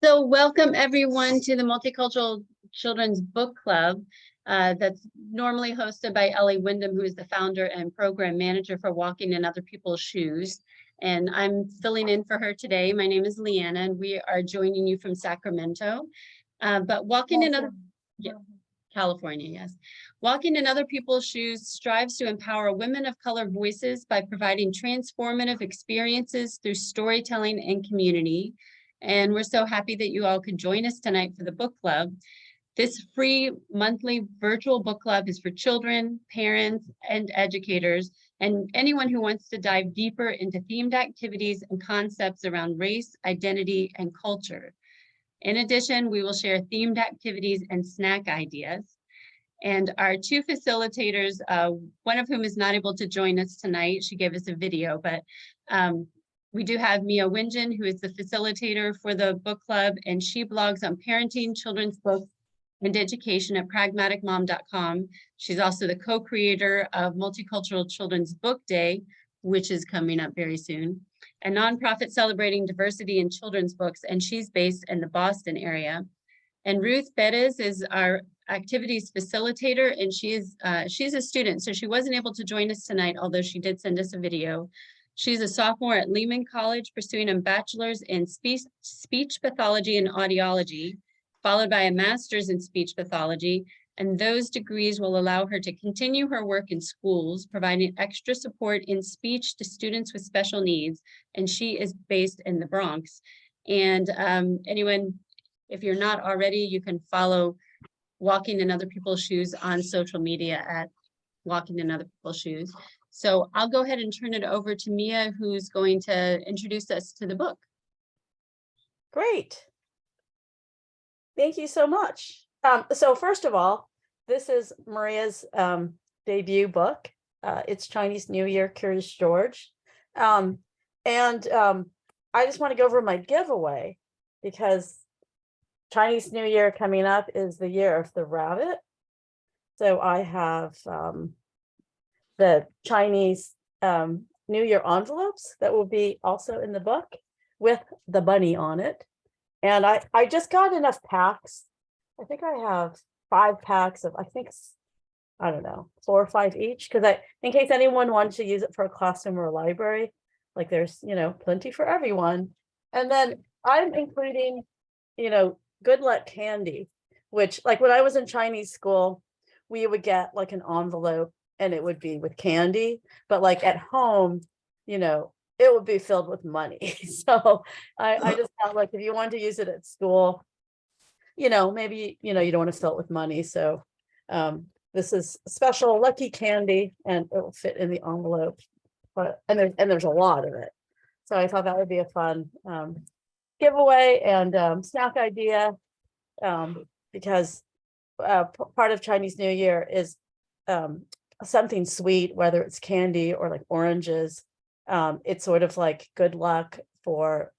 So welcome everyone to the Multicultural Children's Book Club that's normally hosted by Ellie Wyndham, who is the founder and program manager for Walking in Other People's Shoes. And I'm filling in for her today. My name is Leanna, and we are joining you from Sacramento. But Walking in Other, yeah, California, yes. Walking in Other People's Shoes strives to empower women of color voices by providing transformative experiences through storytelling and community. And we're so happy that you all could join us tonight for the book club. This free monthly virtual book club is for children, parents, and educators, and anyone who wants to dive deeper into themed activities and concepts around race, identity, and culture. In addition, we will share themed activities and snack ideas. And our two facilitators, one of whom is not able to join us tonight, she gave us a video, but we do have Maria Wen, who is the facilitator for the book club, and she blogs on parenting, children's books, and education at pragmaticmom.com. She's also the co-creator of Multicultural Children's Book Day, which is coming up very soon, a nonprofit celebrating diversity in children's books, and she's based in the Boston area. And Ruth Perez is our activities facilitator, and she's a student, so she wasn't able to join us tonight, although she did send us a video. She's a sophomore at Lehman College, pursuing a bachelor's in speech pathology and audiology, followed by a master's in speech pathology. And those degrees will allow her to continue her work in schools, providing extra support in speech to students with special needs. And she is based in the Bronx. And anyone, if you're not already, you can follow Walking in Other People's Shoes on social media at Walking in Other People's Shoes. So I'll go ahead and turn it over to Mia, who's going to introduce us to the book. Great. Thank you so much. So first of all, this is Maria's debut book. It's Chinese New Year, Curious George. I just want to go over my giveaway because Chinese New Year coming up is the year of the rabbit. So I have the Chinese New Year envelopes that will be also in the book with the bunny on it. And I just got enough packs. I think I have 5 packs of, I don't know, 4 or 5 each, because in case anyone wants to use it for a classroom or a library, like there's, plenty for everyone. And then I'm including, good luck candy, which like when I was in Chinese school, we would get like an envelope and it would be with candy, but like at home, it would be filled with money. So I just thought, like, if you want to use it at school, maybe, you don't want to fill it with money. So this is special lucky candy and it will fit in the envelope, and there's a lot of it. So I thought that would be a fun giveaway and snack idea, because part of Chinese New Year is something sweet, whether it's candy or like oranges. It's sort of like good luck for,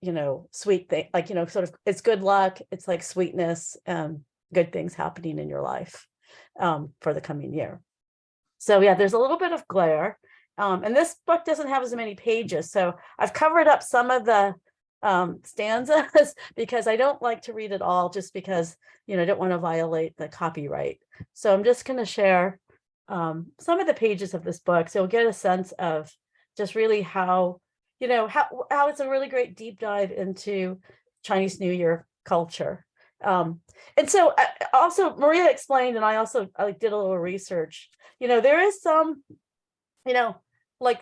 sweet thing, like, sort of, it's good luck. It's like sweetness and good things happening in your life for the coming year. So yeah, there's a little bit of glare. And this book doesn't have as many pages. So I've covered up some of the stanzas because I don't like to read it all, just because, I don't want to violate the copyright. So I'm just going to share some of the pages of this book. So you'll get a sense of just really how it's a really great deep dive into Chinese New Year culture. And so also Maria explained, and I also did a little research, there is some, like,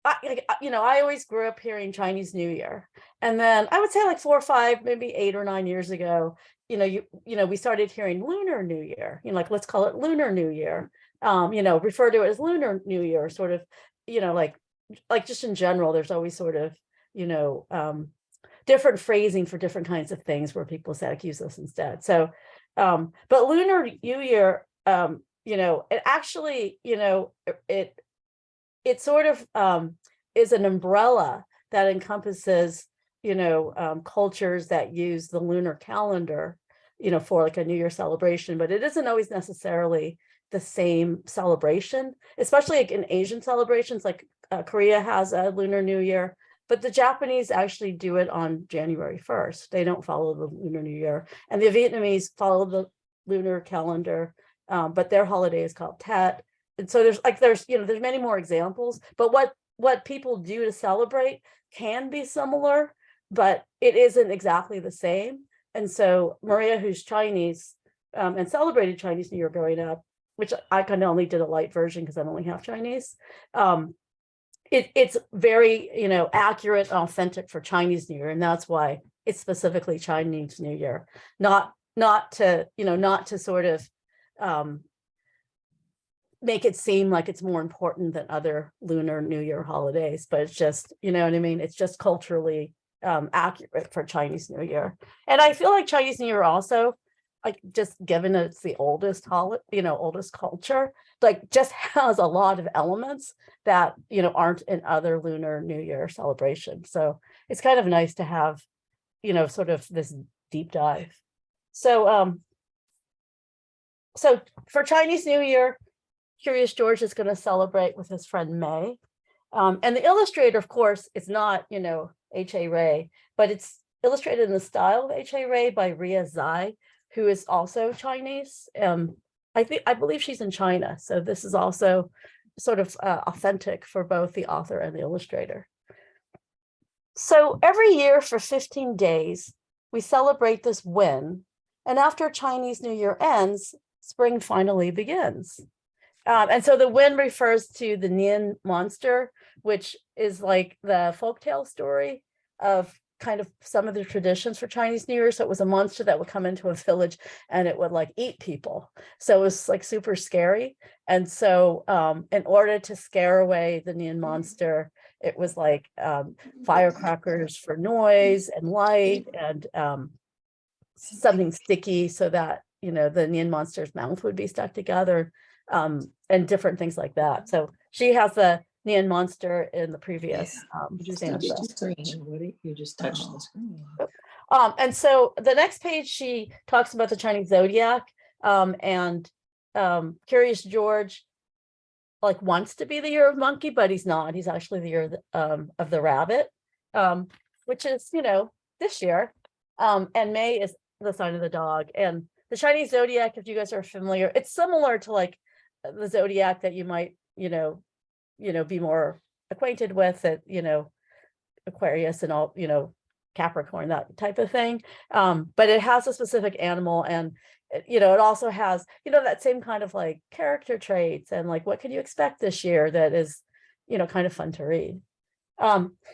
I always grew up hearing Chinese New Year. And then I would say like 4 or 5, maybe 8 or 9 years ago, we started hearing Lunar New Year, like, let's call it Lunar New Year, refer to it as Lunar New Year, sort of, like just in general, there's always sort of, different phrasing for different kinds of things where people said, use this instead. So, but Lunar New Year, it actually, it sort of is an umbrella that encompasses, cultures that use the lunar calendar, for like a New Year celebration, but it isn't always necessarily the same celebration, especially like in Asian celebrations, like Korea has a Lunar New Year. but the Japanese actually do it on January 1st. They don't follow the Lunar New Year, and the Vietnamese follow the lunar calendar, but their holiday is called Tet. And so there's many more examples, but what people do to celebrate can be similar, but it isn't exactly the same. And so Maria, who's Chinese, and celebrated Chinese New Year growing up, which I kind of only did a light version because I'm only half Chinese. It's very, accurate and authentic for Chinese New Year. And that's why it's specifically Chinese New Year, not to sort of make it seem like it's more important than other Lunar New Year holidays, but it's just, you know what I mean? It's just culturally accurate for Chinese New Year. And I feel like Chinese New Year also, like, just given it's the oldest holiday, oldest culture, like, just has a lot of elements that, aren't in other Lunar New Year celebrations. So it's kind of nice to have, sort of this deep dive. So, so for Chinese New Year, Curious George is going to celebrate with his friend May. And the illustrator, of course, is not, H.A. Ray, but it's illustrated in the style of H.A. Ray by Ria Zai, who is also Chinese. I believe she's in China. So this is also sort of authentic for both the author and the illustrator. So every year for 15 days, we celebrate this win. And after Chinese New Year ends, spring finally begins. And so the Wen refers to the Nian monster, which is like the folktale story of kind of some of the traditions for Chinese New Year. So it was a monster that would come into a village and it would like eat people. So it was like super scary. And so in order to scare away the Nian monster, it was like firecrackers for noise and light, and something sticky so that, the Nian monster's mouth would be stuck together. And different things like that. So she has the Nian monster in the previous stanza. You just touched the screen. And so the next page, she talks about the Chinese zodiac, and Curious George wants to be the year of monkey, but he's not. He's actually the year of the rabbit, which is, this year. And May is the sign of the dog. And the Chinese zodiac, if you guys are familiar, it's similar to like the zodiac that you might, be more acquainted with, that, Aquarius and all, Capricorn, that type of thing. But it has a specific animal, and it also has, that same kind of like character traits, and like, what can you expect this year that is, kind of fun to read.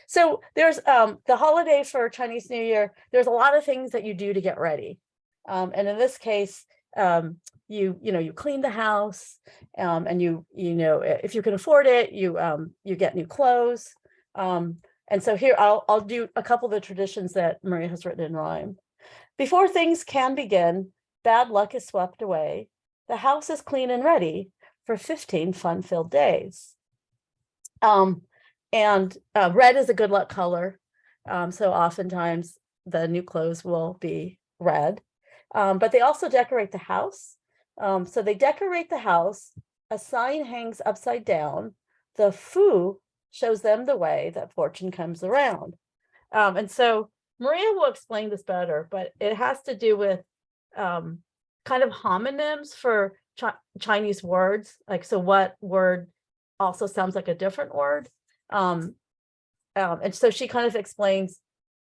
So there's the holiday for Chinese New Year. There's a lot of things that you do to get ready. And in this case, you clean the house, and if you can afford it, you get new clothes. And so here I'll do a couple of the traditions that Maria has written in rhyme. Before things can begin, bad luck is swept away. The house is clean and ready for 15 fun-filled days. And red is a good luck color. So oftentimes the new clothes will be red. But they also decorate the house. So they decorate the house. A sign hangs upside down. The foo shows them the way that fortune comes around. And so Maria will explain this better, but it has to do with kind of homonyms for Chinese words. Like, so what word also sounds like a different word? And so she kind of explains,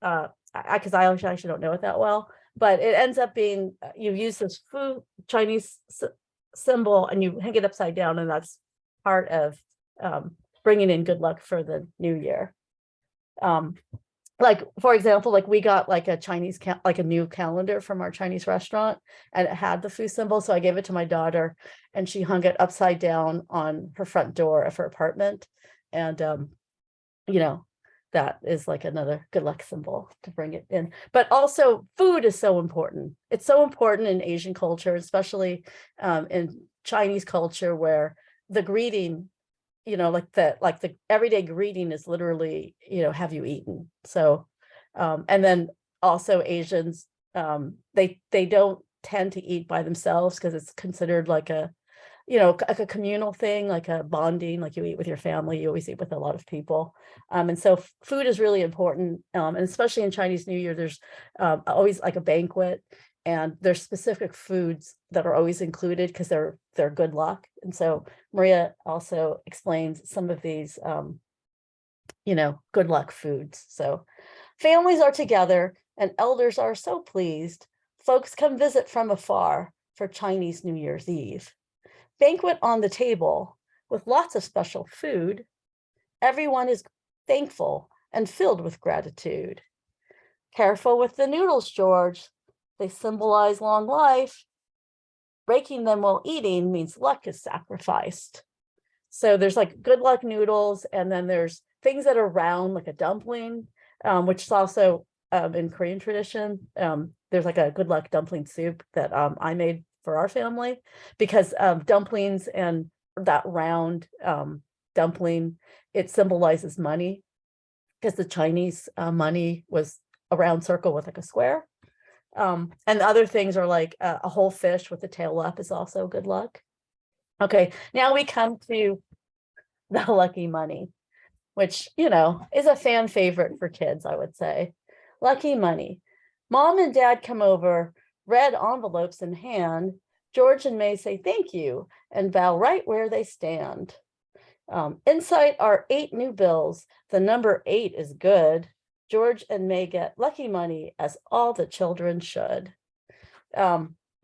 because I actually don't know it that well, but it ends up being, you use this foo Chinese symbol and you hang it upside down, and that's part of bringing in good luck for the new year. Like, for example, like we got like a Chinese, like a new calendar from our Chinese restaurant, and it had the foo symbol. So I gave it to my daughter, and she hung it upside down on her front door of her apartment. And, that is like another good luck symbol to bring it in. But also food is so important. It's so important in Asian culture, especially in Chinese culture, where the greeting, like the everyday greeting is literally, have you eaten? So, and then also Asians, they don't tend to eat by themselves because it's considered like a, like a communal thing, like a bonding, like you eat with your family, you always eat with a lot of people. And so food is really important. And especially in Chinese New Year, there's always like a banquet, and there's specific foods that are always included because they're good luck. And so Maria also explains some of these, good luck foods. So families are together and elders are so pleased. Folks come visit from afar for Chinese New Year's Eve. Banquet on the table with lots of special food. Everyone is thankful and filled with gratitude. Careful with the noodles, George. They symbolize long life. Breaking them while eating means luck is sacrificed. So there's like good luck noodles, and then there's things that are round, like a dumpling, which is also in Korean tradition. There's like a good luck dumpling soup that I made for our family, because dumplings and that round dumpling, it symbolizes money, because the Chinese money was a round circle with like a square. And other things are like a whole fish with the tail up is also good luck. Okay, now we come to the lucky money, which, is a fan favorite for kids, I would say. Lucky money. Mom and Dad come over, red envelopes in hand. George and May say thank you and bow right where they stand. Inside are 8 new bills. The number 8 is good. George and May get lucky money, as all the children should.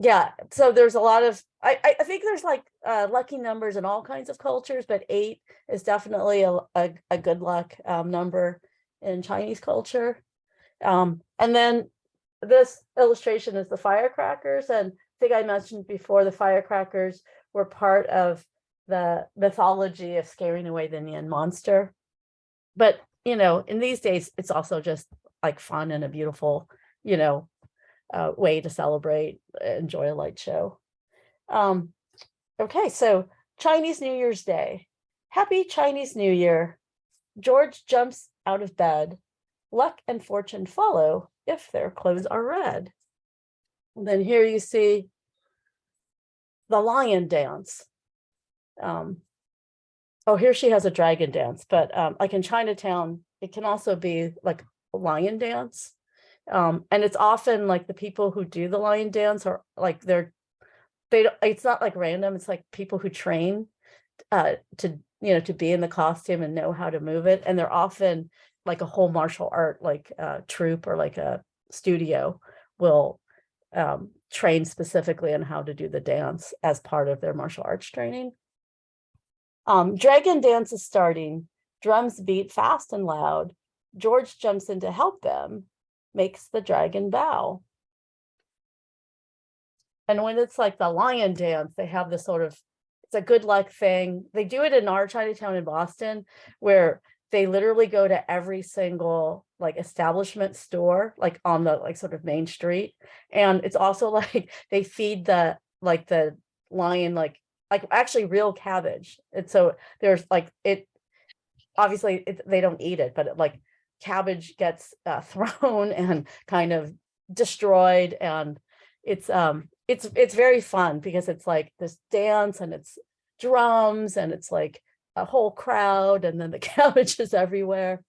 Yeah, so there's a lot of, I think there's like lucky numbers in all kinds of cultures, but 8 is definitely a good luck number in Chinese culture. And then this illustration is the firecrackers. And I think I mentioned before, the firecrackers were part of the mythology of scaring away the Nian monster. But, in these days, it's also just like fun and a beautiful, way to celebrate, enjoy a light show. Okay, so Chinese New Year's Day. Happy Chinese New Year. George jumps out of bed. Luck and fortune follow if their clothes are red. And then here you see the lion dance. Here she has a dragon dance, but like in Chinatown, it can also be like a lion dance. And it's often like the people who do the lion dance are like it's not like random. It's like people who train to be in the costume and know how to move it. And they're often like a whole martial art, like troupe or like a studio will train specifically on how to do the dance as part of their martial arts training. Dragon dance is starting. Drums beat fast and loud. George jumps in to help them, makes the dragon bow. And when it's like the lion dance, they have this sort of, it's a good luck thing. They do it in our Chinatown in Boston, where they literally go to every single like establishment store, like on the like sort of main street. And it's also like they feed the lion, like actually real cabbage. And so there's like, they don't eat it, but like cabbage gets thrown and kind of destroyed. And it's very fun because it's like this dance and it's drums and it's like a whole crowd, and then the cabbage is everywhere.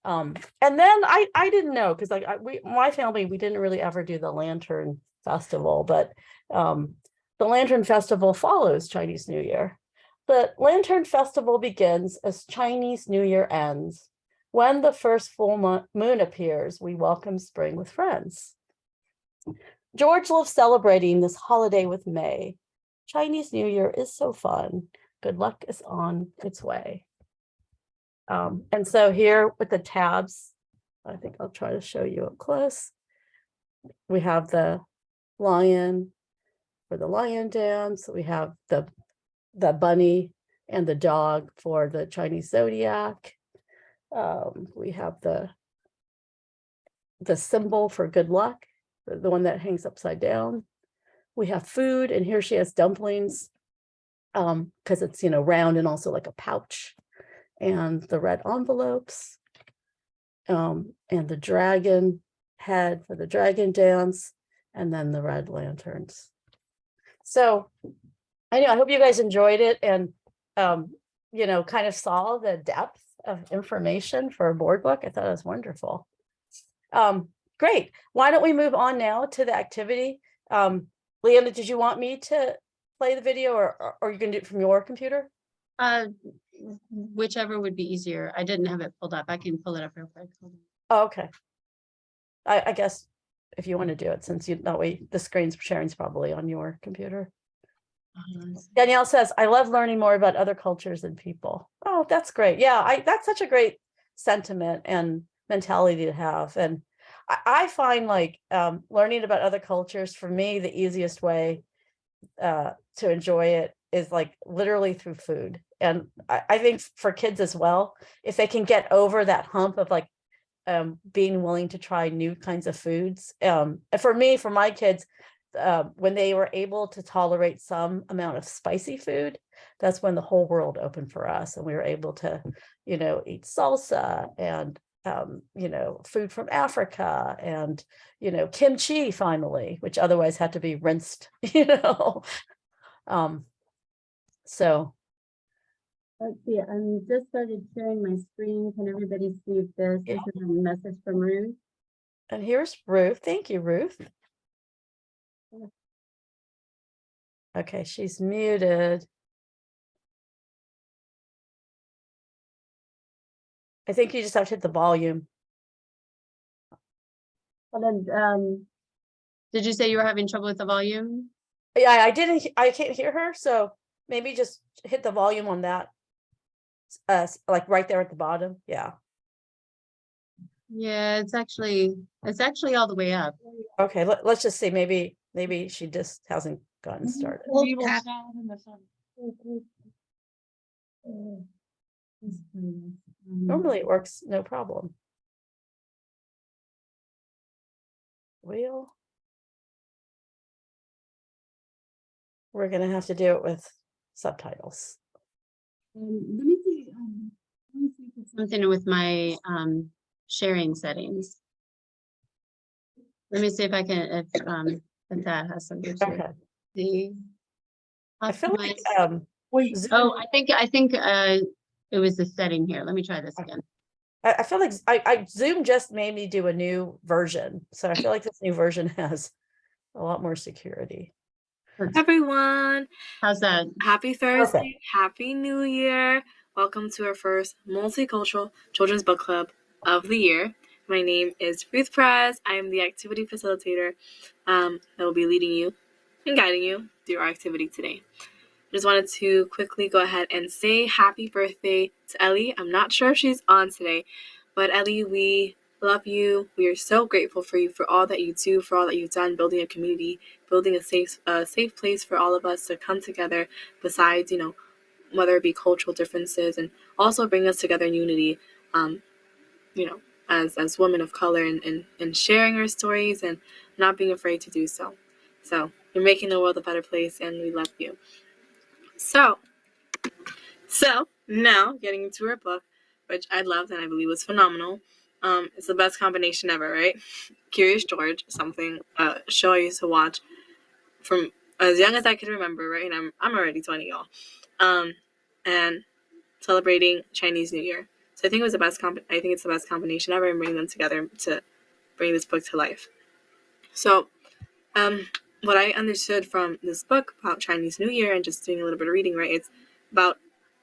And then I didn't know, because like my family, we didn't really ever do the Lantern Festival, but the Lantern Festival follows Chinese New Year. The Lantern Festival begins as Chinese New Year ends. When the first full moon appears, we welcome spring with friends. George loves celebrating this holiday with May. Chinese New Year is so fun. Good luck is on its way. And so here with the tabs, I think I'll try to show you up close. We have the lion for the lion dance. We have the bunny and the dog for the Chinese zodiac. We have the symbol for good luck, the one that hangs upside down. We have food, and here she has dumplings, because it's round and also like a pouch, and the red envelopes, and the dragon head for the dragon dance, and then the red lanterns. So I know, I hope you guys enjoyed it and, you know, kind of saw the depth of information for a board book. I thought it was wonderful. Great. Why don't we move on now to the activity? Leanna, did you want me to play the video or you can do it from your computer? Whichever would be easier. I didn't have it pulled up. I can pull it up real quick. Hold on. Oh, okay. I guess if you want to do it, since you that way the screen's sharing's probably on your computer. Danielle says, I love learning more about other cultures and people. Oh, that's great. Yeah, that's such a great sentiment and mentality to have. And I find like learning about other cultures, for me, the easiest way to enjoy it is like literally through food. And I think for kids as well, if they can get over that hump of like being willing to try new kinds of foods. And for me, for my kids, when they were able to tolerate some amount of spicy food, that's when the whole world opened for us. And we were able to, you know, eat salsa and, you know, food from Africa and, you know, kimchi finally, which otherwise had to be rinsed, you know. So. Let's see, I'm just started sharing my screen. Can everybody see this? Yeah. This is a message from Ruth. And here's Ruth. Thank you, Ruth. Okay, she's muted. I think you just have to hit the volume. And then, did you say you were having trouble with the volume? Yeah, I can't hear her, so maybe just hit the volume on that. Like right there at the bottom. Yeah. Yeah, it's actually all the way up. Okay, let's just see. Maybe she just hasn't gotten started. Normally it works no problem. Well, we're gonna have to do it with subtitles. Let me see if it's something with my sharing settings. Let me see if I can if that has something to Okay. see. I feel like Wait, Zoom, Oh, I think it was the setting here. Let me try this again. I feel like Zoom just made me do a new version, so I feel like this new version has a lot more security. Everyone, How's that? happy Thursday, Perfect. Happy New Year. Welcome to our first multicultural children's book club of the year. My name is Ruth Perez. I am the activity facilitator that will be leading you and guiding you through our activity today. I just wanted to quickly go ahead and say happy birthday to Ellie. I'm not sure if she's on today, but Ellie, we love you. We are so grateful for you, for all that you do, for all that you've done, building a community, building a safe place for all of us to come together, besides, you know, whether it be cultural differences, and also bring us together in unity, you know, as women of color, and sharing our stories and not being afraid to do so. So you're making the world a better place, and we love you. So now getting into her book, which I loved and I believe was phenomenal. It's the best combination ever, right? Curious George, something show I used to watch from as young as I could remember, right? And I'm already 20, y'all. And celebrating Chinese New Year. So I think it was the best I think it's the best combination ever, and bringing them together to bring this book to life. So what I understood from this book about Chinese New Year and just doing a little bit of reading, right? It's about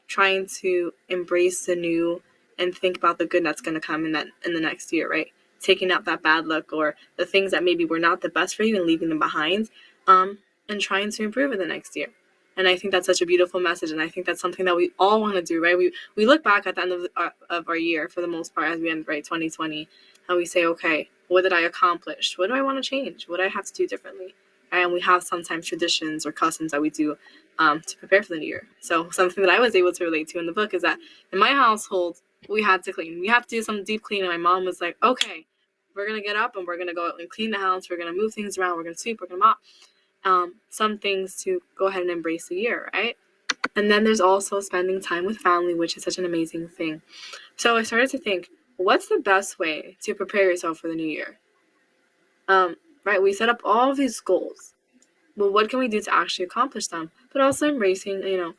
trying to embrace the new and think about the good that's going to come in the next year, right? Taking out that bad luck or the things that maybe were not the best for you and leaving them behind, and trying to improve in the next year. And I think that's such a beautiful message, and I think that's something that we all want to do, right? We look back at the end of our year, for the most part, as we end, right, 2020, and we say, okay, what did I accomplish? What do I want to change? What do I have to do differently? And we have sometimes traditions or customs that we do to prepare for the new year. So something that I was able to relate to in the book is that in my household, we had to clean. We have to do some deep cleaning. My mom was like, okay, we're going to get up and we're going to go and clean the house. We're going to move things around. We're going to sweep. We're going to mop. Some things to go ahead and embrace the year, right? And then there's also spending time with family, which is such an amazing thing. So I started to think, what's the best way to prepare yourself for the new year? Right, we set up all of these goals. Well, what can we do to actually accomplish them? but also embracing, the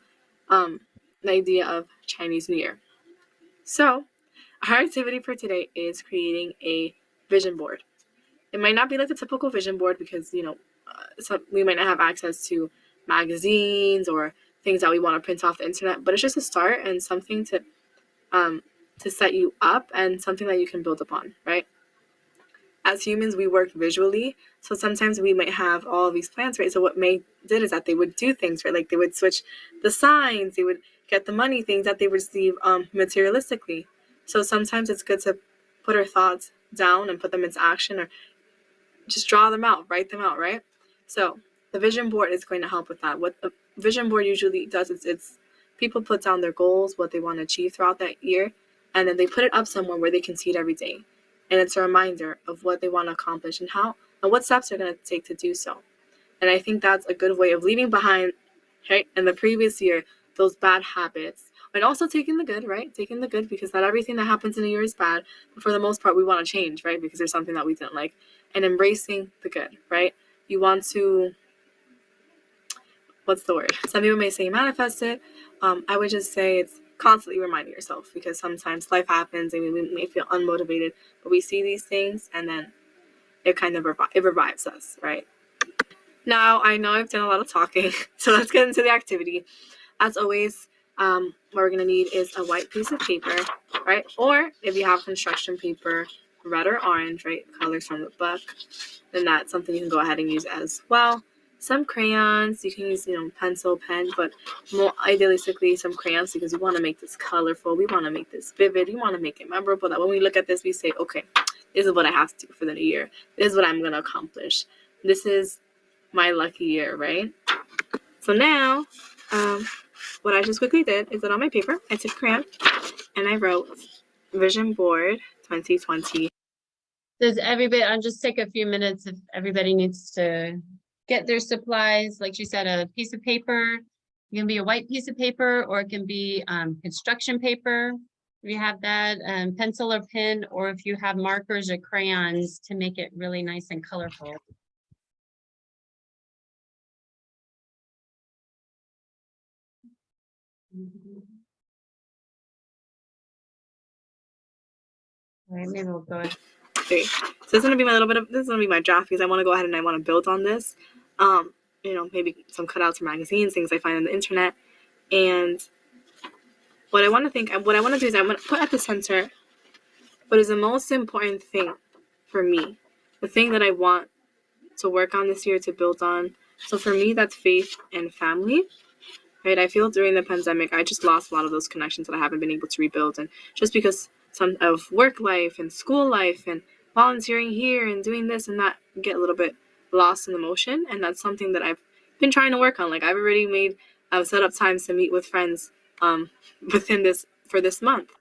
idea of Chinese New Year. So our activity for today is creating a vision board. It might not be like the typical vision board because, we might not have access to magazines or things that we want to print off the internet, but it's just a start and something to set you up and something that you can build upon, right? As humans, we work visually, so sometimes we might have all of these plans, right? So what May did is that they would do things, right? Like they would switch the signs, they would get the money, things that they receive materialistically. So sometimes it's good to put our thoughts down and put them into action, or just draw them out, write them out, right? So the vision board is going to help with that. What the vision board usually does is it's people put down their goals, what they want to achieve throughout that year, and then they put it up somewhere where they can see it every day. And it's a reminder of what they want to accomplish and what steps they're going to take to do so. And I think that's a good way of leaving behind, right, in the previous year, those bad habits. And also taking the good, right? Taking the good, because not everything that happens in a year is bad. But for the most part, we want to change, right? Because there's something that we didn't like. And embracing the good, right? You want to, what's the word? Some people may say manifest it. I would just say it's constantly reminding yourself, because sometimes life happens and we may feel unmotivated, but we see these things and then it kind of it revives us, right? Now, I know I've done a lot of talking, so let's get into the activity. As always, what we're going to need is a white piece of paper, right? Or if you have construction paper, red or orange, right? Colors from the book, then that's something you can go ahead and use as well. Some crayons, you can use, pencil, pen, but more idealistically some crayons, because we want to make this colorful. We want to make this vivid. We want to make it memorable, that when we look at this, we say, okay, this is what I have to do for the new year. This is what I'm going to accomplish. This is my lucky year, right? So now, what I just quickly did is that on my paper, I took crayon and I wrote Vision Board 2020. Does everybody, I'll just take a few minutes if everybody needs to get their supplies. Like she said, a piece of paper. It can be a white piece of paper, or it can be construction paper. If you have that, pencil or pen, or if you have markers or crayons to make it really nice and colorful. All right, maybe we'll go ahead. Okay, so this is gonna be my draft, because I want to go ahead and I want to build on this. Maybe some cutouts from magazines, things I find on the internet, and what I want to do is I want to put at the center what is the most important thing for me, the thing that I want to work on this year, to build on. So for me, that's faith and family. Right, I feel during the pandemic, I just lost a lot of those connections that I haven't been able to rebuild. And just because some of work life and school life and volunteering here and doing this and that, get a little bit lost in the motion. And that's something that I've been trying to work on. Like, I've already set up times to meet with friends for this month.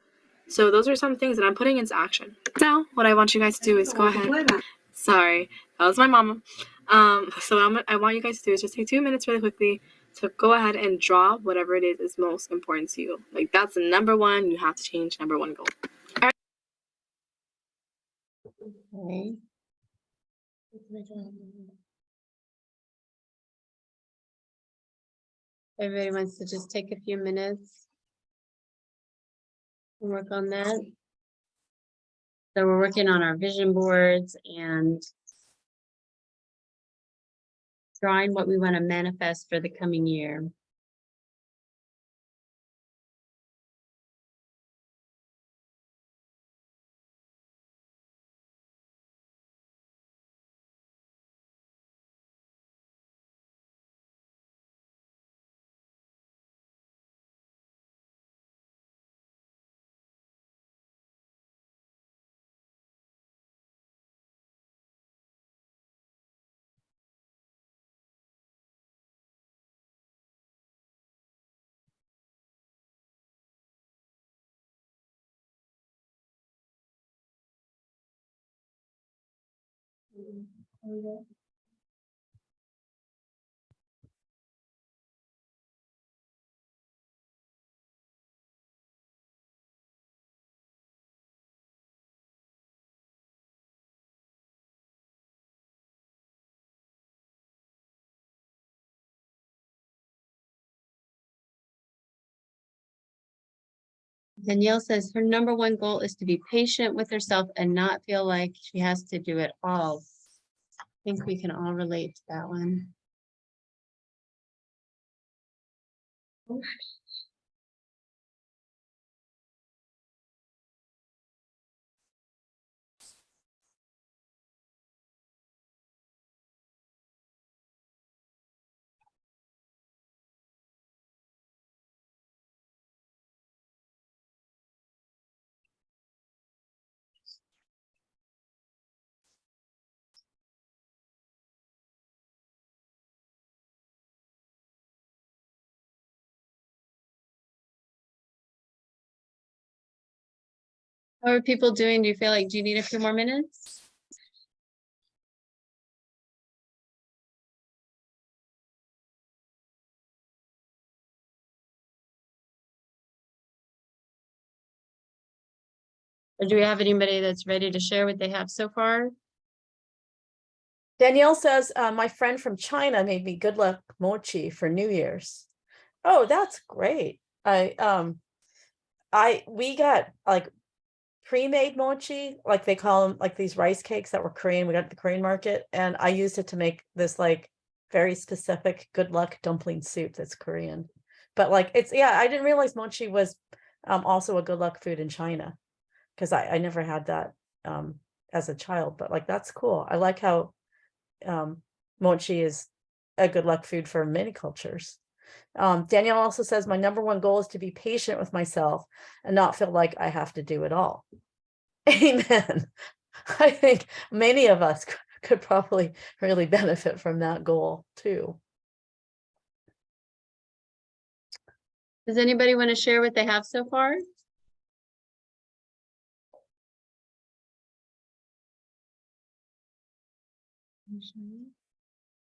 So those are some things that I'm putting into action. Now, what I want you guys to do is go ahead. Sorry, that was my mama. I want you guys to do is just take 2 minutes really quickly to go ahead and draw whatever it is most important to you. Like, that's the number one, you have to change, number one goal. Okay. Everybody wants to just take a few minutes and work on that. So we're working on our vision boards and drawing what we want to manifest for the coming year. Danielle says her number one goal is to be patient with herself and not feel like she has to do it all. I think we can all relate to that one. How are people doing? Do you need a few more minutes? Or do we have anybody that's ready to share what they have so far? Danielle says, my friend from China made me good luck mochi for New Year's. Oh, that's great. We got like pre-made mochi, like they call them, like these rice cakes that were Korean. We got at the Korean market, and I used it to make this like very specific good luck dumpling soup that's Korean. But like I didn't realize mochi was also a good luck food in China, because I never had that as a child. But like that's cool. I like how mochi is a good luck food for many cultures. Danielle also says, my number one goal is to be patient with myself and not feel like I have to do it all. Amen. I think many of us could probably really benefit from that goal too. Does anybody want to share what they have so far?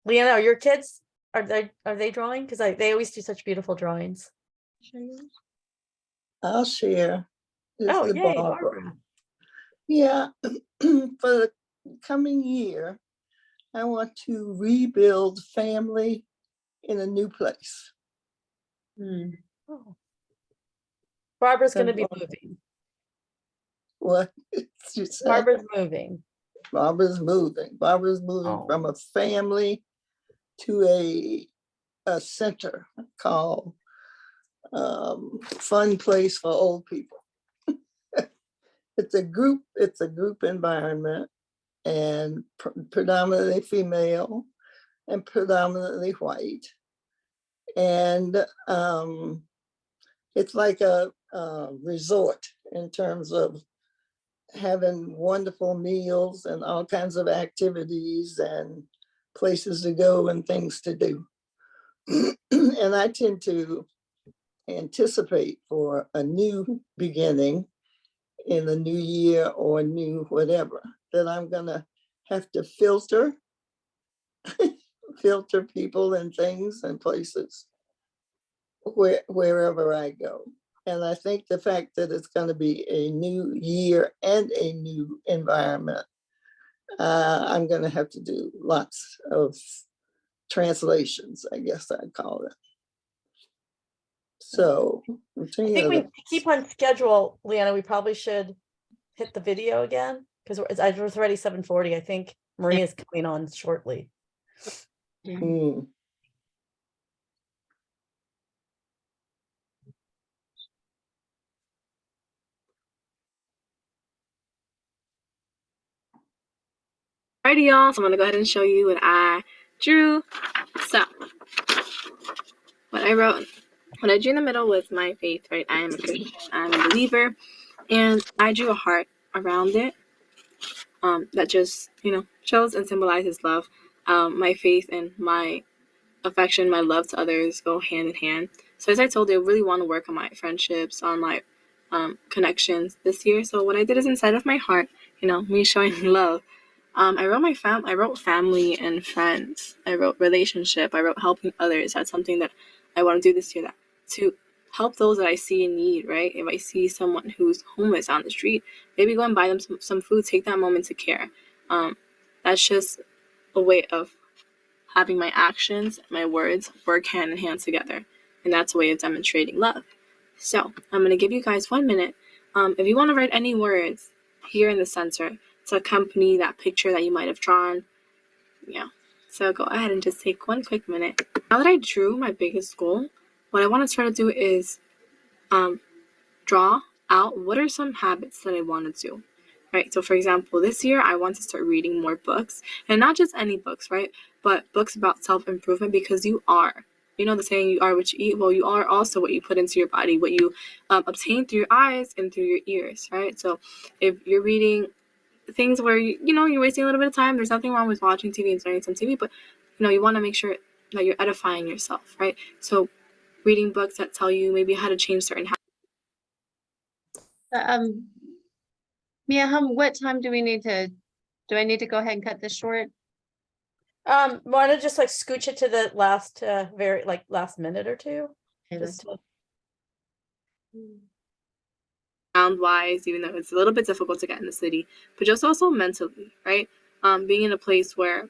Leanna, are your kids, are they drawing? Because they always do such beautiful drawings. I'll share. This Oh, is yay, Barbara. Barbara. Yeah, for the coming year, I want to rebuild family in a new place. Oh. Barbara's going to be moving. What did you say? Barbara's moving. Barbara's moving. Barbara's moving Oh. from a family to a center called Fun Place for Old People. It's a group environment, and predominantly female and predominantly white. And it's like a resort in terms of having wonderful meals and all kinds of activities and places to go and things to do. And I tend to anticipate for a new beginning in the new year or new whatever, that I'm gonna have to filter people and things and places wherever I go. And I think the fact that it's going to be a new year and a new environment, I'm going to have to do lots of translations, I guess I'd call it. So I think we keep on schedule, Leanna. We probably should hit the video again, because it's already 7:40. I think Maria's coming on shortly. Alrighty, y'all. So I'm gonna go ahead and show you what I drew. So what I wrote, what I drew in the middle was my faith, right? I am a Christian, I'm a believer, and I drew a heart around it. That just, shows and symbolizes love. My faith and my affection, my love to others go hand in hand. So as I told you, I really want to work on my friendships, on my connections this year. So what I did is, inside of my heart, me showing love, I wrote family and friends. I wrote relationship. I wrote helping others. That's something that I want to do this year, that to help those that I see in need, right? If I see someone who's homeless on the street, maybe go and buy them some food, take that moment to care. That's just a way of having my actions, my words work hand in hand together. And that's a way of demonstrating love. So I'm going to give you guys 1 minute. If you want to write any words here in the center to accompany that picture that you might have drawn, yeah. So go ahead and just take 1 quick minute. Now that I drew my biggest goal, what I want to try to do is draw out what are some habits that I want to do, right? So for example, this year I want to start reading more books, and not just any books, right? But books about self-improvement, because you are. You know the saying, you are what you eat. Well, you are also what you put into your body, what you obtain through your eyes and through your ears, right? So if you're reading things where, you're wasting a little bit of time, there's nothing wrong with watching TV and starting some TV, but, you want to make sure that you're edifying yourself, right? So reading books that tell you maybe how to change certain habits. Mia, what time do I need to go ahead and cut this short? Want to just like scooch it to the last, last minute or two? Okay, Just to- Sound wise, even though it's a little bit difficult to get in the city, but just also mentally, right? Being in a place where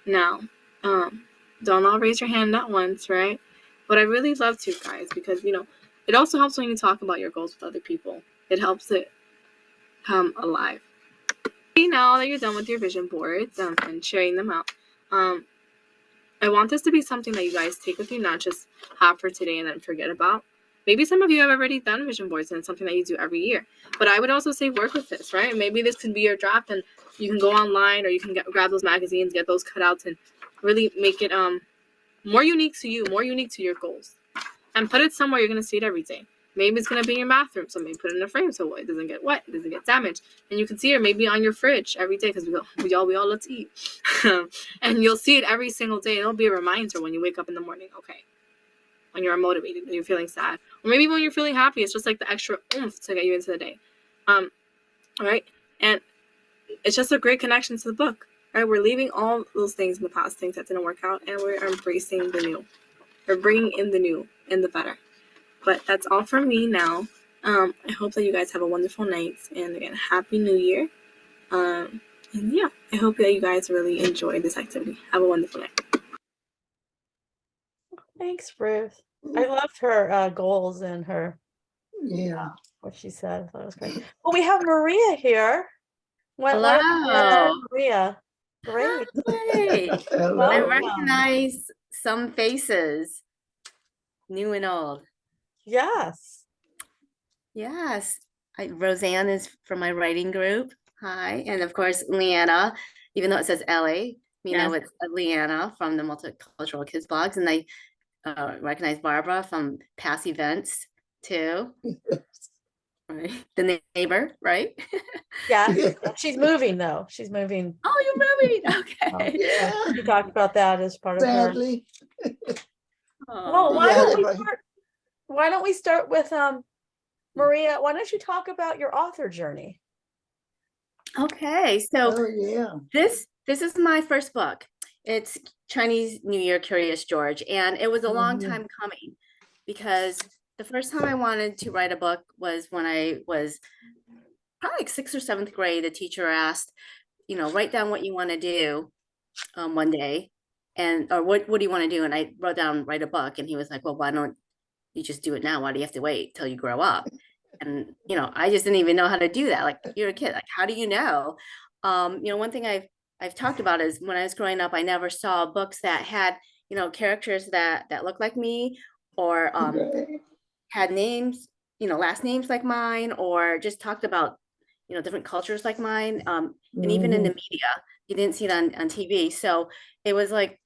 now, don't all raise your hand at once, right? But I really love to, guys, because it also helps when you talk about your goals with other people. It helps it come alive. Now that you're done with your vision boards and sharing them out, I want this to be something that you guys take with you, not just have for today and then forget about. Maybe some of you have already done vision boards and it's something that you do every year. But I would also say work with this, right? Maybe this could be your draft, and you can go online, or you can grab those magazines, get those cutouts, and really make it more unique to you, more unique to your goals. And put it somewhere you're going to see it every day. Maybe it's going to be in your bathroom, so maybe put it in a frame so it doesn't get wet, it doesn't get damaged. And you can see it maybe on your fridge every day, because we all love to eat. And you'll see it every single day. It'll be a reminder when you wake up in the morning, okay, when you're unmotivated, when you're feeling sad. Or maybe when you're feeling happy, it's just like the extra oomph to get you into the day. All right? And it's just a great connection to the book, right? We're leaving all those things in the past, things that didn't work out, and we're embracing the new. We're bringing in the new and the better. But that's all from me now. I hope that you guys have a wonderful night, and again, Happy New Year. And yeah, I hope that you guys really enjoy this activity. Have a wonderful night. Thanks, Ruth. I loved her goals and her Yeah. what she said. That was great. Well, we have Maria here. Hello. Maria. Great. Hi. I Hello. recognize some faces, new and old. Yes. Yes. Roseanne is from my writing group. Hi. And of course, Leanna, even though it says Ellie, Yes. it's Leanna from the Multicultural Kids blogs. And I recognize Barbara from past events too. Right. The neighbor, right? Yeah. Yeah. She's moving though. She's moving. Oh, you're moving. Okay. Yeah. She talked about that as part of her. Sadly. Well, Oh. why don't we start with Maria? Why don't you talk about your author journey? Okay. So Oh, yeah. this is my first book. It's Chinese New Year, Curious George, and it was a long Mhm. time coming, because the first time I wanted to write a book was when I was probably like 6th or 7th grade. The teacher asked, write down what you want to do one day, or what do you want to do? And I wrote down, write a book, and he was like, well, why don't you just do it now? Why do you have to wait till you grow up? And I just didn't even know how to do that. Like, you're a kid, like, how do you know? One thing I've talked about is when I was growing up, I never saw books that had characters that looked like me, or Right. had names, last names like mine, or just talked about different cultures like mine. And even in the media, you didn't see it on TV. So it was like,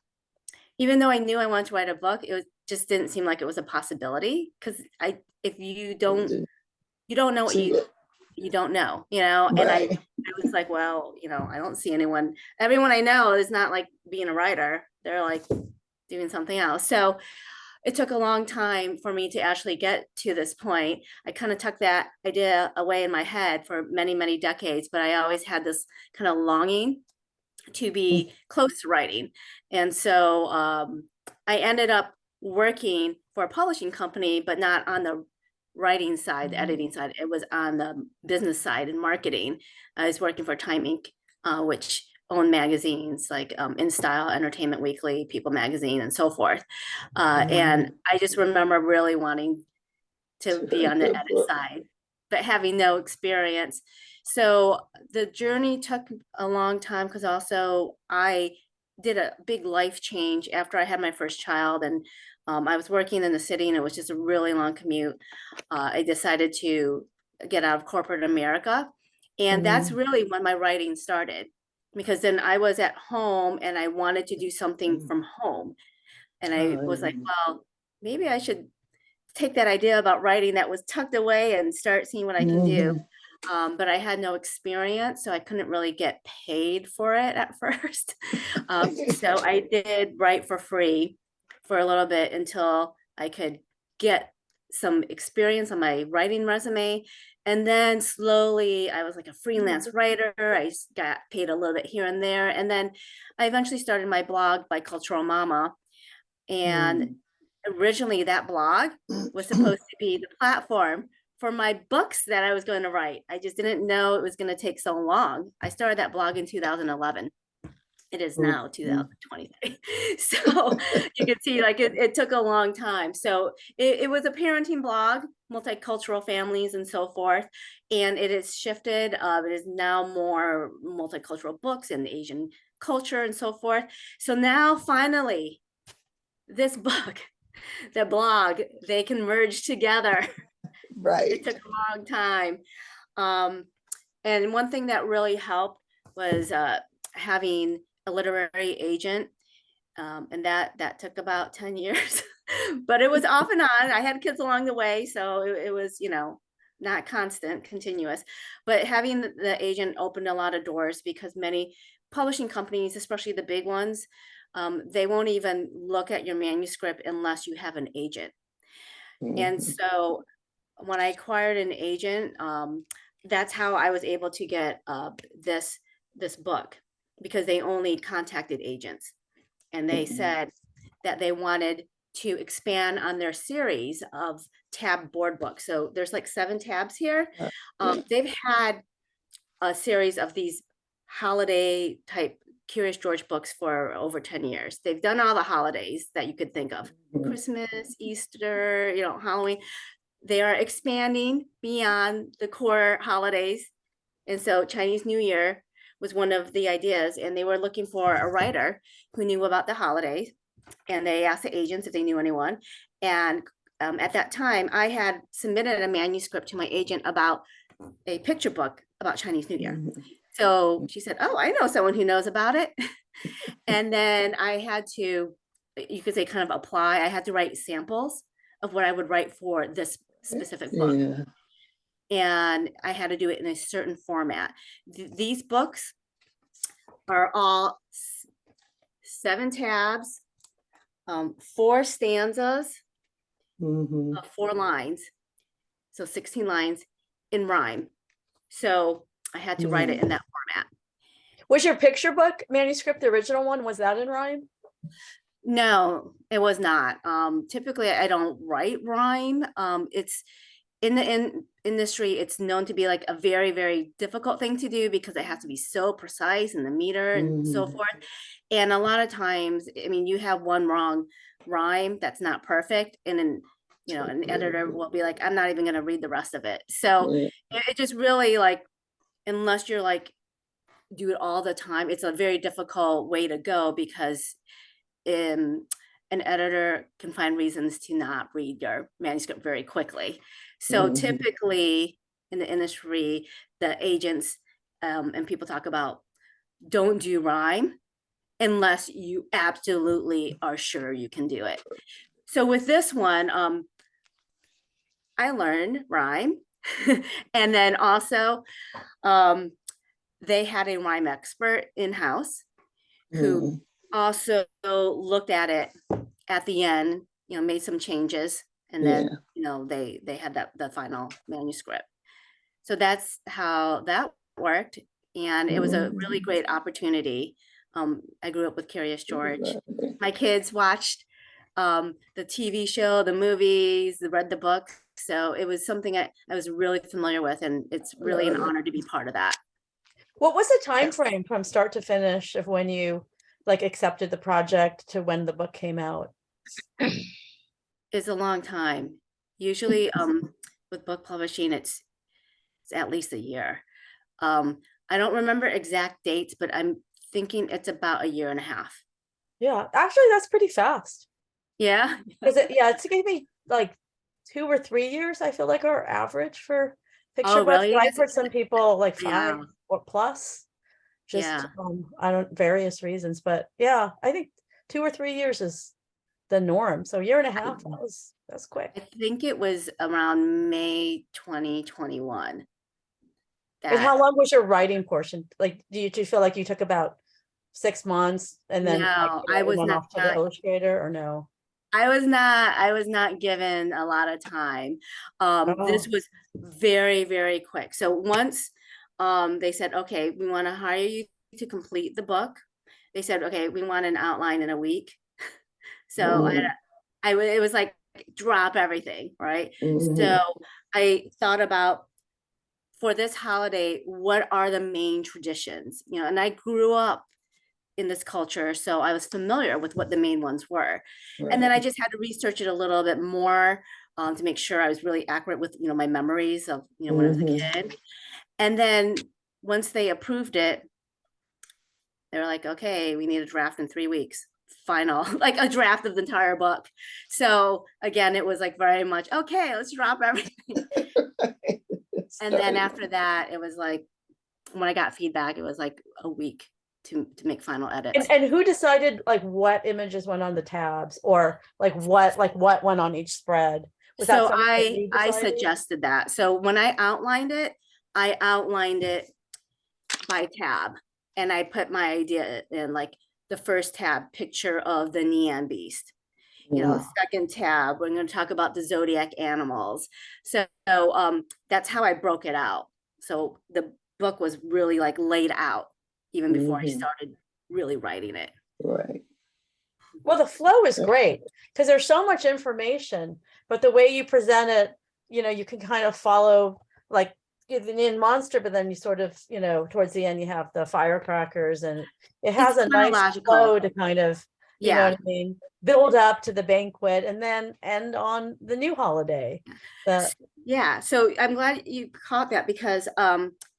even though I knew I wanted to write a book, it just didn't seem like it was a possibility, because if you don't know what See it. you don't know, and Right. I was like, well, I don't see everyone I know is not like being a writer. They're like doing something else. So it took a long time for me to actually get to this point. I kind of tucked that idea away in my head for many, many decades, but I always had this kind of longing to be close to writing. And so I ended up working for a publishing company, but not on the writing side, the editing side. It was on the business side and marketing. I was working for Time Inc., which owned magazines like In Style, Entertainment Weekly, People Magazine, and so forth. And I just remember really wanting to be on the Good edit book. side, but having no experience. So the journey took a long time because also I did a big life change after I had my first child, and I was working in the city and it was just a really long commute. I decided to get out of corporate America, and that's really when my writing started, because then I was at home and I wanted to do something from home. And I was like, well, maybe I should take that idea about writing that was tucked away and start seeing what I can do. But I had no experience, so I couldn't really get paid for it at first. So I did write for free for a little bit until I could get some experience on my writing resume. And then slowly I was like a freelance writer. I got paid a little bit here and there. And then I eventually started my blog, Bicultural Mama. And originally that blog was supposed to be the platform for my books that I was going to write. I just didn't know it was going to take so long. I started that blog in 2011. It is now 2023. So you can see like it took a long time. So it was a parenting blog, multicultural families and so forth. And it has shifted. It is now more multicultural books and Asian culture and so forth. So now finally, this book, the blog, they can merge together. Right. It took a long time. And one thing that really helped was having a literary agent. And that took about 10 years, but it was off and on. I had kids along the way, so it was, not constant, continuous, but having the agent opened a lot of doors, because many publishing companies, especially the big ones, they won't even look at your manuscript unless you have an agent. And so when I acquired an agent, that's how I was able to get this book, because they only contacted agents, and they said that they wanted to expand on their series of tab board books. So there's like 7 tabs here. They've had a series of these holiday type Curious George books for over 10 years. They've done all the holidays that you could think of: Christmas, Easter, Halloween. They are expanding beyond the core holidays. And so Chinese New Year was one of the ideas, and they were looking for a writer who knew about the holidays. And they asked the agents if they knew anyone. And at that time, I had submitted a manuscript to my agent about a picture book about Chinese New Year. So she said, oh, I know someone who knows about it. And then I had to, you could say, kind of apply. I had to write samples of what I would write for this specific book. Yeah. And I had to do it in a certain format. These books are all 7 tabs, 4 stanzas, 4 lines, so 16 lines in rhyme. So I had to write it in that format. Was your picture book manuscript, the original one, was that in rhyme? No, it was not. Typically I don't write rhyme. It's in the industry, it's known to be like a very, very difficult thing to do, because it has to be so precise in the meter and so forth. And a lot of times, I mean, you have one wrong rhyme that's not perfect, and then an editor will be like, I'm not even going to read the rest of it. So it just really, like, unless you're like do it all the time, it's a very difficult way to go, because an editor can find reasons to not read your manuscript very quickly. So typically in the industry, the agents and people talk about, don't do rhyme unless you absolutely are sure you can do it. So with this one, I learned rhyme. And then also they had a rhyme expert in-house who also looked at it at the end, made some changes, and then they had the final manuscript. So that's how that worked, and it was a really great opportunity. I grew up with Curious George. My kids watched the TV show, the movies, read the book, so it was something I was really familiar with, and it's really an honor to be part of that. What was the time frame from start to finish of when you accepted the project to when the book came out? It's a long time. Usually, with book publishing, it's at least a year. I don't remember exact dates, but I'm thinking it's about a year and a half. Yeah, actually, that's pretty fast. Yeah. Because it's gonna be like 2 or 3 years, I feel like our average for picture Oh, books. really? But I've heard some people like 5 Yeah. or plus. Just Yeah. I don't various reasons, but yeah, I think 2 or 3 years is the norm. So a year and a half, that's quick. I think it was around May 2021. And That how long was your writing portion? Like, do you feel like you took about 6 months and then like, no, I was went not. off to the illustrator or no? I was not given a lot of time. This Oh. was very, very quick. So once they said, okay, we want to hire you to complete the book. They said, okay, we want an outline in a week. So it was like drop everything, right? So I thought about, for this holiday, what are the main traditions? You know, and I grew up in this culture, so I was familiar with what the main ones were. And then I just had to research it a little bit more to make sure I was really accurate with, you know, my memories of, you know, when I was a kid. And then once they approved it, they were like, okay, we need a draft in 3 weeks. Final, like a draft of the entire book. So again, it was like very much, okay, let's drop everything. And then after that, it was like, when I got feedback, it was like a week to make final edits. And who decided like what images went on the tabs or like what went on each spread? Was that So something that you I decided? suggested that. So when I outlined it by tab, and I put my idea in, like the first tab, picture of the Neon beast. You know, second tab, we're going to talk about the zodiac animals. So that's how I broke it out. So the book was really like laid out even before I started really writing it. Right. Well, the flow is great because there's so much information, but the way you present it, you know, you can kind of follow like in Monster, but then you sort of, you know, towards the end you have the firecrackers and it has a nice chronological. flow to kind of, you know Yeah. what I mean, build up to the banquet and then end on the new holiday. Yeah, so I'm glad you caught that because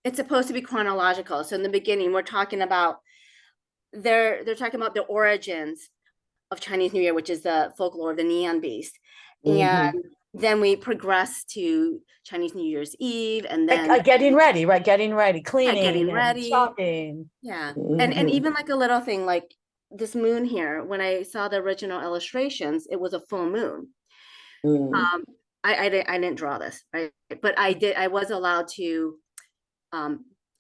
it's supposed to be chronological. So in the beginning, we're talking about they're talking about the origins of Chinese New Year, which is the folklore of the Neon Beast, and then we progress to Chinese New Year's Eve, and then getting ready, right? Getting ready, cleaning, getting and ready, shopping. Yeah, and even like a little thing like this moon here. When I saw the original illustrations, it was a full moon. I didn't draw this, right? But I was allowed to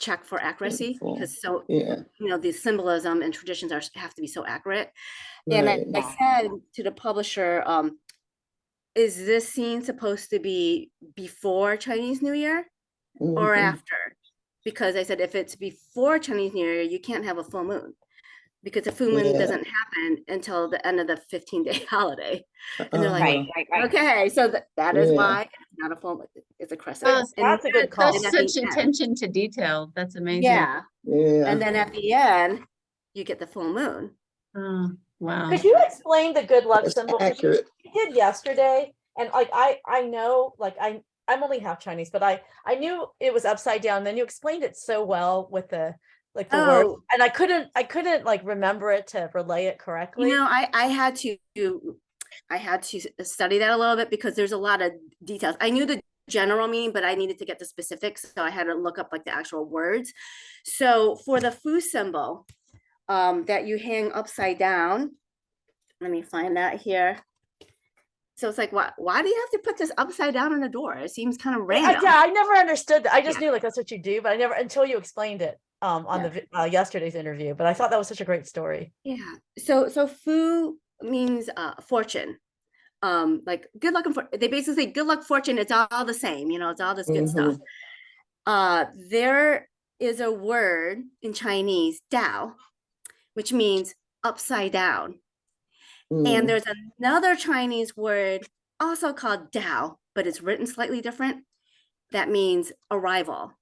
check for accuracy because you know, the symbolism and traditions have to be so accurate. And I said to the publisher, is this scene supposed to be before Chinese New Year or after? Because I said, if it's before Chinese New Year, you can't have a full moon. Because the full moon doesn't happen until the end of the 15-day holiday. And they're like, right. Okay, so that is why it's not a full moon, it's a crescent. Oh, That's a good call. That's such attention to detail. That's amazing. Yeah. And then at the end, you get the full moon. Oh, wow. Could you explain the good luck That's symbol? accurate. You did yesterday, and like I know, like I'm only half Chinese, but I knew it was upside down. Then you explained it so well with the word, and I couldn't like remember it to relay it correctly. You know, I had to study that a little bit because there's a lot of details. I knew the general meaning, but I needed to get the specifics, so I had to look up like the actual words. So for the fu symbol that you hang upside down, let me find that here. So it's like, why do you have to put this upside down on a door? It seems kind of random. I never understood that. I just knew like that's what you do, but I never until you explained it on the yesterday's interview. But I thought that was such a great story. Yeah. So fu means fortune. Like good luck and they basically say good luck, fortune. It's all the same. You know, it's all this good stuff. There is a word in Chinese, Dao, which means upside down. And there's another Chinese word also called Dao, but it's written slightly different. That means arrival.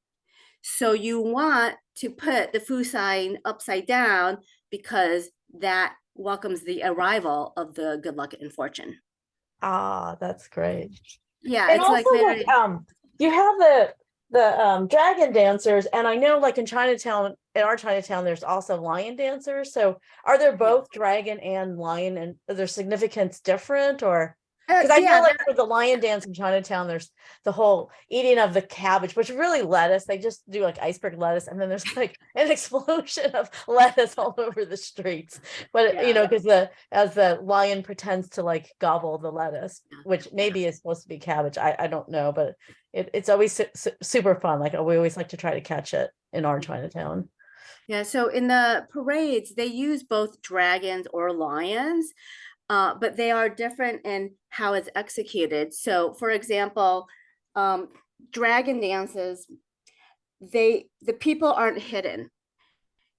So you want to put the fu sign upside down because that welcomes the arrival of the good luck and fortune. Ah, that's great. Yeah, And it's like also literally. you have the dragon dancers, and I know like in Chinatown, in our Chinatown, there's also lion dancers. So are there both dragon and lion, and is their significance different, or because I know Yeah, like for the lion dance in Chinatown, there's the whole eating of the cabbage, which is really lettuce. They just do like iceberg lettuce, and then there's like an explosion of lettuce all over the streets. But you Yeah. know, because as the lion pretends to like gobble the lettuce, which maybe is supposed to be cabbage. I don't know, but it's always super fun. Like we always like to try to catch it in our Chinatown. Yeah, so in the parades, they use both dragons or lions, but they are different in how it's executed. So, for example, dragon dances, the people aren't hidden.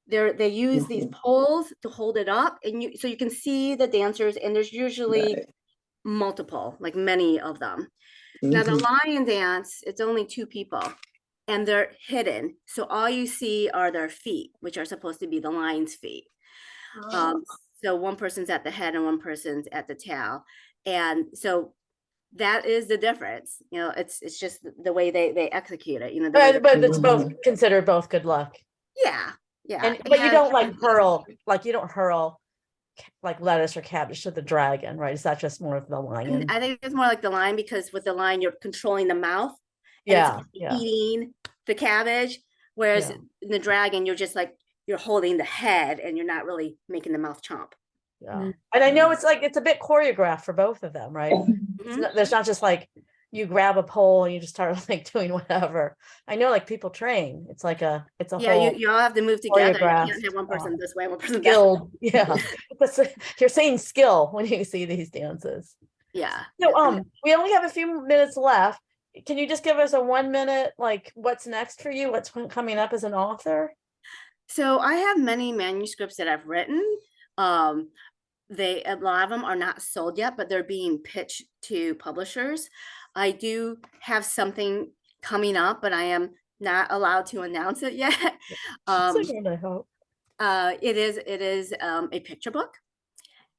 They use these poles to hold it up, and so you can see the dancers, and there's usually Right. multiple, like many of them. Now the lion dance, it's only 2 people, and they're hidden. So all you see are their feet, which are supposed to be the lion's feet. So one person's at the head and one person's at the tail. And so that is the difference. You know, it's just the way they execute it, you know, the way But it's both considered both good luck. yeah. Yeah. But you don't like hurl, like you don't hurl like lettuce or cabbage to the dragon, right? Is that just more of the lion? I think it's more like the lion, because with the lion, you're controlling the mouth. Yeah, and it's eating the cabbage. Whereas in the dragon, you're just like, you're holding the head and you're not really making the mouth chomp. Yeah. And I know it's like, it's a bit choreographed for both of them, right? There's not just like you grab a pole and you just start like doing whatever. I know like people train. It's like it's a whole you all have to move together. You choreographed, can't have one person this way, one person that skilled. Yeah. You're saying skill when you see these dances. Yeah. So we only have a few minutes left. Can you just give us a 1 minute, like what's next for you? What's coming up as an author? So I have many manuscripts that I've written. A lot of them are not sold yet, but they're being pitched to publishers. I do have something coming up, but I am not allowed to announce it yet. I hope. It is a picture book,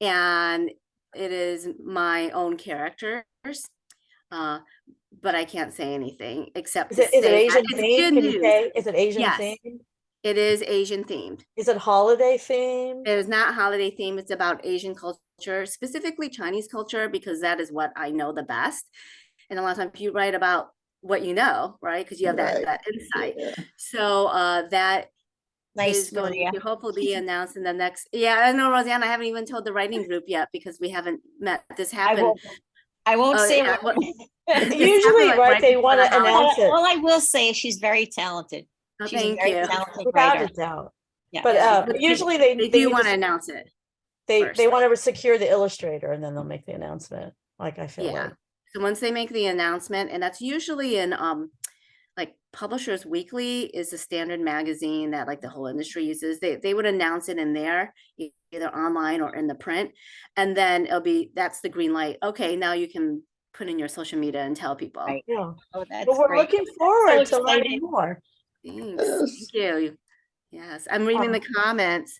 and it is my own characters. But I can't say anything except Is it Asian themed? Can you say, is it Asian Yes. themed? It is Asian themed. Is it holiday themed? It is not holiday themed. It's about Asian culture, specifically Chinese culture, because that is what I know the best. And a lot of times you write about what you know, right? Because you have that insight. Yeah. So that is going to hopefully be announced in the next. Yeah, I know, Roseanne. I haven't even told the writing group yet because we haven't met. This happened. I won't say yeah, what. Usually, right? They want to announce it. All I will say is she's very talented. Oh, She's a thank very you. talented Without writer. a doubt. Yeah. But usually they do want to announce it. They first. want to secure the illustrator and then they'll make the announcement. Like I feel like. So once they make the announcement, and that's usually in like Publishers Weekly is the standard magazine that like the whole industry uses. They would announce it in there, either online or in the print, and then that's the green light. Okay, now you can put in your social media and tell people. Right. Yeah. Oh, that's But we're great. looking forward So to learning excited. more. Thanks. Thank you. Yes, I'm reading the comments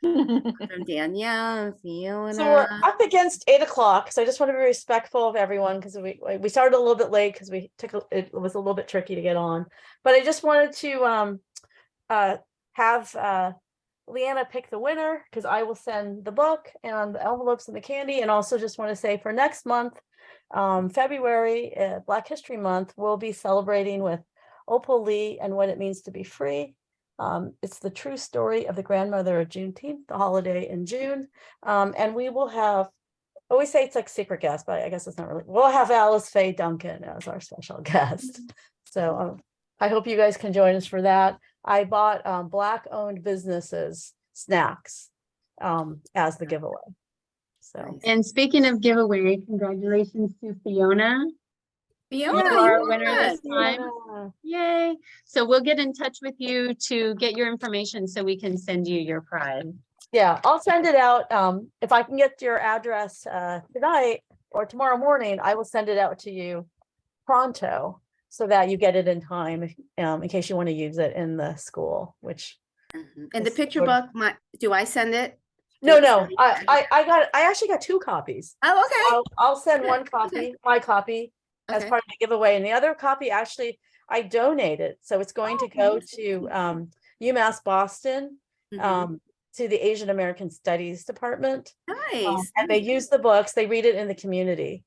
from Danielle and Fiona. So we're up against 8 o'clock. So I just want to be respectful of everyone because we started a little bit late because it was a little bit tricky to get on. But I just wanted to have Leanna pick the winner because I will send the book and the envelopes and the candy. And also just want to say for next month, February, Black History Month, we'll be celebrating with Opal Lee and What It Means to Be Free. It's the true story of the grandmother of Juneteenth, the holiday in June. And we will have, I always say it's like secret guest, but I guess it's not really. We'll have Alice Faye Duncan as our special guest. So I hope you guys can join us for that. I bought Black-owned businesses snacks as the giveaway. So. And speaking of giveaway, congratulations to Fiona. Fiona, Our winner this Yeah. time. Yay. So we'll get in touch with you to get your information so we can send you your prize. Yeah, I'll send it out. If I can get your address tonight or tomorrow morning, I will send it out to you pronto so that you get it in time in case you want to use it in the school, which. And the picture book, do I send it? No, I actually got 2 copies. Oh, okay. I'll send one copy, my copy, as Okay. part of the giveaway. And the other copy, actually, I donated. So it's going to go to UMass Boston, Mhm. to the Asian American Studies Department. Nice. And they use the books, they read it in the community.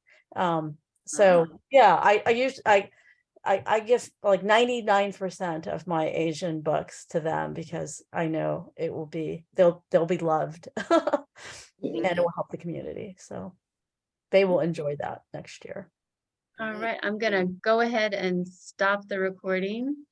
So yeah, I give like 99% of my Asian books to them because I know it will be, they'll be loved. And it will help the community. So they will enjoy that next year. All right, I'm gonna go ahead and stop the recording.